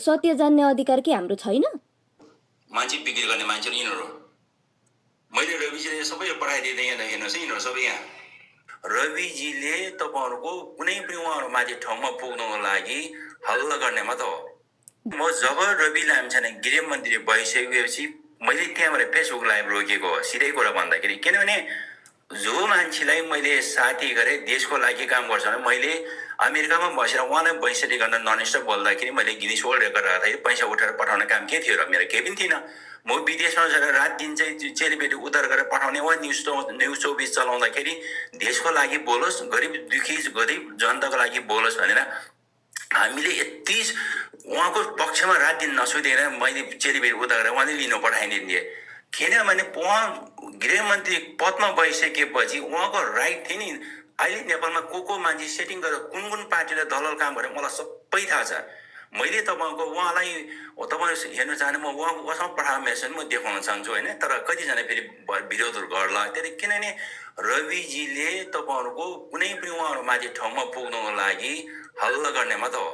सत्य जान्ने अधिकार के हाम्रो छैन? मान्छे बिक्री गर्ने मान्छेहरू यिनीहरू मैले रविजीले सबै पठाइदिँदै यहाँ हेर्नुहोस् है यिनीहरू सबै यहाँ रविजीले तपाईँहरूको कुनै पनि उहाँहरूमाथि ठाउँमा पुग्नको लागि हल्ला गर्ने मात्र हो। म जब रवि लामिछाने गृहमन्त्री भइसकेपछि मैले त्यहाँबाट फेसबुक लाइभ रोकेको हो सिधै कुरा भन्दाखेरि, किनभने जो मान्छेलाई मैले साथी गरेँ देशको लागि काम गर्छ भने मैले अमेरिकामा बसेर उहाँलाई 62 घण्टा ननस्टप बोल्दाखेरि मैले गिनिस वर्ल्ड रेकर्ड राख्दाखेरि पैसा उठाएर पठाउने काम के थियो र? मेरो केही पनि थिएन। म विदेशमा गएर रात दिन चाहिँ चेलीबेटी उद्धार गरेर पठाउने वा न्युज 24 चलाउँदाखेरि देशको लागि बोलोस्, गरिब दुखी गरिब जनताको लागि बोलोस् भनेर हामीले यति उहाँको पक्षमा रात दिन नसुतेर मैले चेलीबेटी उद्धार गरेर उहाँले लिनु पठाइदिए। किनभने उहाँ गृहमन्त्री पदमा गइसकेपछि उहाँको राइट थियो नि। अहिले नेपालमा को मान्छे सेटिङ गरेर कुन कुन पार्टीले दलाल काम गरेर मलाई सबै थाहा छ। मैले तपाईँको उहाँलाई तपाईँ हेर्नु चाहने म उहाँसँग पठाएको मेसेज म देखाउन चाहन्छु होइन, तर कतिजना फेरि विरोधहरू गर्ला। त्यही किनभने रविजीले तपाईँहरूको कुनै पनि उहाँहरूमाथि ठाउँमा पुग्नको लागि हल्ला गर्ने मात्र हो।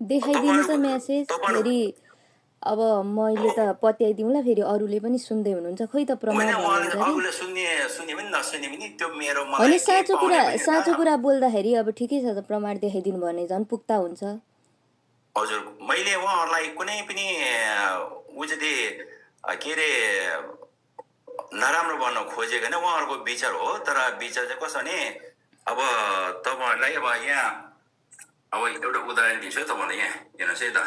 देखाइदिनु त मेसेज फेरि अब मैले त पत्याइदिउँला, फेरि अरूले पनि सुन्दै हुनुहुन्छ, खोइ त प्रमाण भन्नुहुन्छ अरूले सुन्ने पनि नसुन्ने पनि त्यो मेरो होइन। साँचो कुरा बोल्दाखेरि अब ठिकै छ त, प्रमाण देखाइदिनु भने झन् पुग्ता हुन्छ। हजुर मैले उहाँहरूलाई कुनै पनि उजले के अरे नराम्रो भन्न खोजेको होइन, उहाँहरूको विचार हो। तर विचार चाहिँ कस्तो भने अब तपाईँहरूलाई अब यहाँ अब एउटा उदाहरण दिन्छु है तपाईँलाई। यहाँ हेर्नुहोस् है त,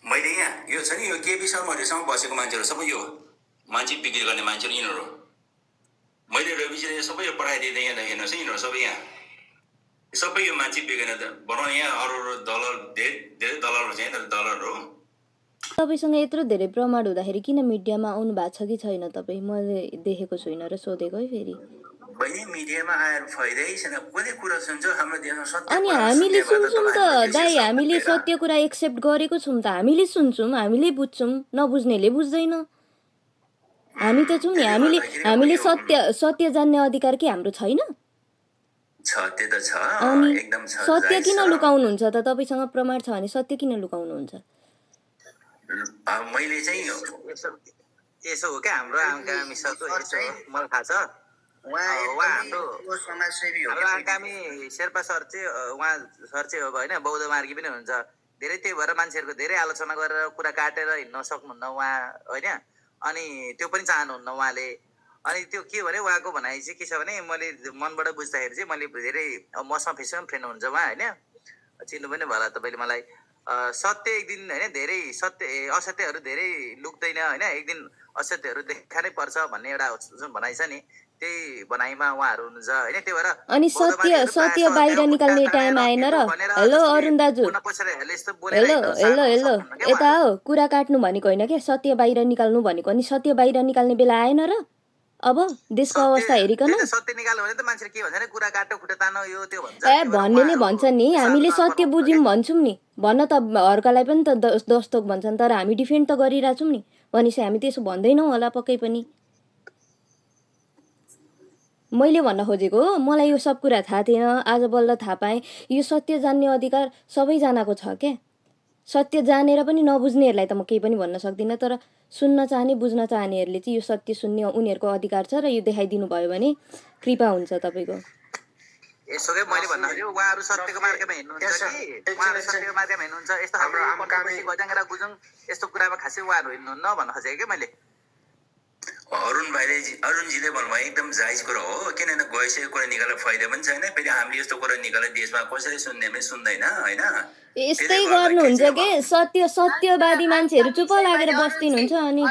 मैले यहाँ यो छ नि यो केपी शर्माहरूसँग बसेको मान्छेहरू सबै यो मान्छे बिक्री गर्ने मान्छेहरू यिनीहरू मैले रविजीले सबै पठाइदिँदै यहाँ हेर्नुहोस् है यिनीहरू सबै यहाँ सबै यो मान्छे बिक्री बनाउने यहाँ अरू दलाल धेरै दलालहरू छ यहाँ दलालहरू। तपाईँसँग यत्रो धेरै प्रमाण हुँदाखेरि किन मिडियामा आउनु भएको छ कि छैन तपाईँ? मैले देखेको छुइनँ र सोधेको है फेरि। बहिनी मिडियामा आएर फाइदै छैन, कसले कुरा सुन्छ हाम्रो देशमा सत्य। अनि हामीले सुन्छौँ त दाइ, हामीले सत्य कुरा एक्सेप्ट गरेको छौँ त, हामीले सुन्छौँ, हामीले बुझ्छौँ, नबुझ्नेले बुझ्दैन। हामी त छौँ नि, हामीले सत्य जान्ने अधिकार के हाम्रो छैन? सत्य त छ, एकदम छ। सत्य किन लुकाउनुहुन्छ त? तपाईँसँग प्रमाण छ भने सत्य किन लुकाउनुहुन्छ? मैले चाहिँ यसो हो क्या हाम्रो आगामी सरको यसो मलाई थाहा छ। उहाँ हाम्रो समाजसेवी हो। हाम्रो आगामी शेर्पा सर चाहिँ उहाँ सर चाहिँ हो होइन, बौद्ध मार्गी पनि हुनुहुन्छ धेरै। त्यही भएर मान्छेहरूको धेरै आलोचना गरेर कुरा काटेर हिँड्न सक्नुहुन्न उहाँ होइन। अनि त्यो पनि चाहनुहुन्न उहाँले। अनि त्यो के भने उहाँको भनाइ चाहिँ के छ भने मैले मनबाट बुझ्दाखेरि चाहिँ मैले धेरै मसँग फेसबुकमा फ्रेन्ड हुनुहुन्छ उहाँ होइन, चिन्नु पनि भयो तपाईँले मलाई। सत्य एक दिन होइन धेरै असत्यहरू धेरै लुक्दैन होइन, एक दिन असत्यहरू देखानै पर्छ भन्ने एउटा जुन भनाइ छ नि, त्यही भनाइमा उहाँहरू हुनुहुन्छ होइन। त्यही भएर अनि सत्य बाहिर निकाल्ने टाइम आएन र? हेलो अरुण दाजु, हेलो यता हो, कुरा काट्नु भनेको होइन क्या, सत्य बाहिर निकाल्नु भनेको। अनि सत्य बाहिर निकाल्ने बेला आएन र? अब देशको अवस्था हेरिकन सत्य निकाल्नु भने त मान्छेले के भन्छ नि, कुरा काट्यो खुट्टा तानो यो त्यो भन्छ। भन्नेले भन्छ नि, हामीले सत्य बुझ्यौँ भन्छौँ नि, भन्न त अर्कालाई पनि त दस्तोक भन्छन्, तर हामी डिफेन्ड त गरिरहेछौँ नि। भनेपछि हामी त्यसो भन्दैनौँ होला पक्कै पनि। मैले भन्न खोजेको हो, मलाई यो सब कुरा थाहा थिएन, आज बल्ल थाहा पाएँ। यो सत्य जान्ने अधिकार सबैजनाको छ क्या। सत्य जानेर पनि नबुझ्नेहरूलाई त म केही पनि भन्न सक्दिनँ, तर सुन्न चाहने बुझ्न चाहनेहरूले चाहिँ यो सत्य सुन्ने उनीहरूको अधिकार छ र यो देखाइदिनु भयो भने कृपा हुन्छ तपाईँको। यसो के मैले भन्न खोजेको उहाँहरू सत्यको मार्गमा हिँड्नुहुन्छ कि उहाँहरू सत्यको मार्गमा हिँड्नुहुन्छ, यस्तो हाम्रो गजाङ्गरा गुजुङ यस्तो कुरामा खासै उहाँहरू हिँड्नुहुन्न भन्न खोजेको क्या मैले। अरुणजीले भन्नुभयो एकदम जायज कुरा हो, किनभने गइसकेको कुरा निकालेर फाइदा पनि छैन। फेरि हामीले यस्तो कुरा निकालेर देशमा कसैले सुन्ने पनि सुन्दैन होइन। यस्तै गर्नुहुन्छ के, सत्यवादी मान्छेहरू चुप लागेर बस्दिनुहुन्छ। अनि